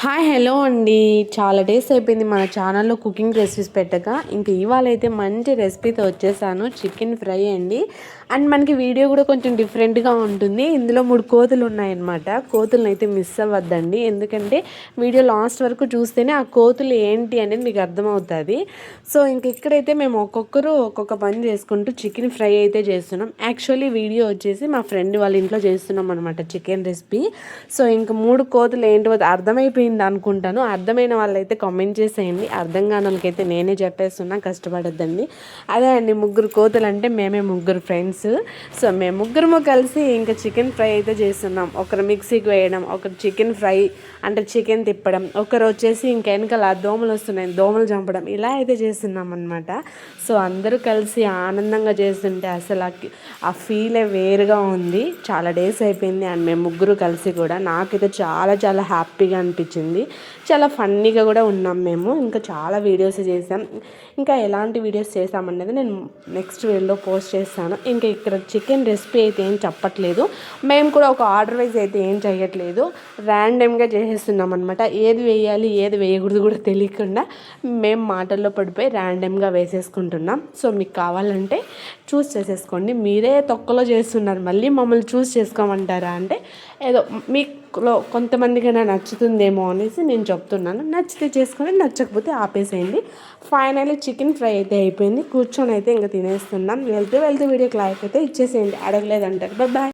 Hi hello అండి. చాలా days అయిపోయింది మన ఛానల్లో కుకింగ్ రెసిపీస్ పెట్టక. ఇంక ఇవాళ అయితే మంచి రెసిపీతో వచ్చేసాను. చికెన్ ఫ్రై అండి. అండ్ మనకి వీడియో కూడా కొంచెం డిఫరెంట్గా ఉంటుంది. ఇందులో 3 కోతులు ఉన్నాయన్నమాట. కోతులను అయితే మిస్ అవ్వద్దండి, ఎందుకంటే వీడియో లాస్ట్ వరకు చూస్తేనే ఆ కోతులు ఏంటి అనేది మీకు అర్థమవుతుంది. సో ఇంక ఇక్కడైతే మేము ఒక్కొక్కరు ఒక్కొక్క పని చేసుకుంటూ చికెన్ ఫ్రై అయితే చేస్తున్నాం. యాక్చువల్లీ వీడియో వచ్చేసి మా ఫ్రెండ్ వాళ్ళ ఇంట్లో చేస్తున్నాం అనమాట చికెన్ రెసిపీ. సో ఇంక 3 కోతులు ఏంటో అర్థమైపోయింది అనుకుంటాను. అర్థమైన వాళ్ళైతే కామెంట్ చేసేయండి, అర్థం కాని వాళ్ళకైతే నేనే చెప్పేస్తున్నా, కష్టపడద్దండి. అదే అండి, 3 కోతులు అంటే మేమే 3 ఫ్రెండ్స్. సో మేము ముగ్గురము కలిసి ఇంకా చికెన్ ఫ్రై అయితే చేస్తున్నాం. ఒకరు మిక్సీకి వేయడం, ఒకరు చికెన్ ఫ్రై అంటే చికెన్ తిప్పడం, ఒకరు వచ్చేసి ఇంకా వెనకాల దోమలు వస్తున్నాయి, దోమలు చంపడం, ఇలా అయితే చేస్తున్నాం అనమాట. సో అందరూ కలిసి ఆనందంగా చేస్తుంటే అసలు ఆ ఫీలే వేరుగా ఉంది. చాలా డేస్ అయిపోయింది అండ్ మేము ముగ్గురు కలిసి కూడా నాకైతే చాలా చాలా హ్యాపీగా అనిపించింది. చాలా ఫన్నీగా కూడా ఉన్నాం మేము. ఇంకా చాలా వీడియోస్ చేసాం. ఇంకా ఎలాంటి వీడియోస్ చేసామనేది నేను నెక్స్ట్ వీడియోలో పోస్ట్ చేస్తాను. ఇంకా ఇక్కడ చికెన్ రెసిపీ అయితే ఏం చెప్పట్లేదు, మేము కూడా ఒక ఆర్డర్ వైజ్ అయితే ఏం చేయట్లేదు, ర్యాండమ్గా చేసేస్తున్నాం అనమాట. ఏది వేయాలి ఏది వేయకూడదు కూడా తెలియకుండా మేము మాటల్లో పడిపోయి ర్యాండమ్గా వేసేసుకుంటున్నాం. సో మీకు కావాలంటే చూస్ చేసేసుకోండి. మీరే తొక్కలో చేస్తున్నారు, మళ్ళీ మమ్మల్ని చూస్ చేసుకోమంటారా అంటే ఏదో మీలో కొంతమందికైనా నచ్చుతుందేమో అనేసి నేను చెప్తున్నాను. నచ్చితే చేసుకొని, నచ్చకపోతే ఆపేసేయండి. ఫైనల్లీ చికెన్ ఫ్రై అయితే అయిపోయింది. కూర్చొని అయితే ఇంకా తినేస్తున్నాం. వెళ్తూ వీడియోకి లైక్ అయితే ఇచ్చేసేయండి, అడగలేదంటారు. బాయ్.